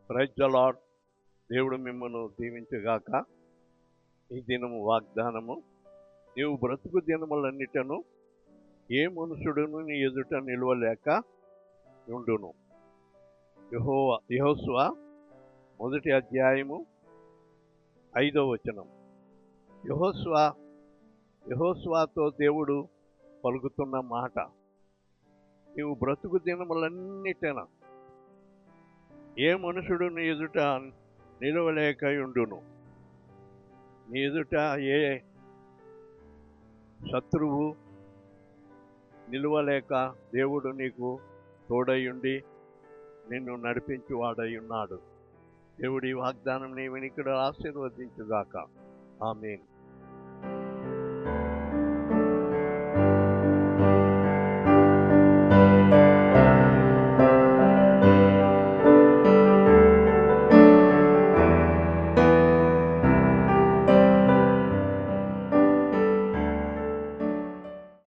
Praise the lord. దేవుడు మిమ్మల్ని దీవించుగాక. ఈ దినము వాగ్దానము, నీవు బ్రతుకు దినములన్నిటను ఏ మనుషుడును నీ ఎదుట నిలవలేక ఉండును. యెహోషువ 1వ అధ్యాయము 5వ వచనం. యెహోషువతో దేవుడు పలుకుతున్న మాట, నీవు బ్రతుకు దినములన్నిటన ఏ మనుషుడు నీ ఎదుట నిలవలేక ఉండును. నీ ఎదుట ఏ శత్రువు నిలవలేక దేవుడు నీకు తోడయుండి నిన్ను నడిపించువాడై ఉన్నాడు. దేవుడి వాగ్దానం నీ వెనుకడు ఆశీర్వదించుగాక. ఆమేన్.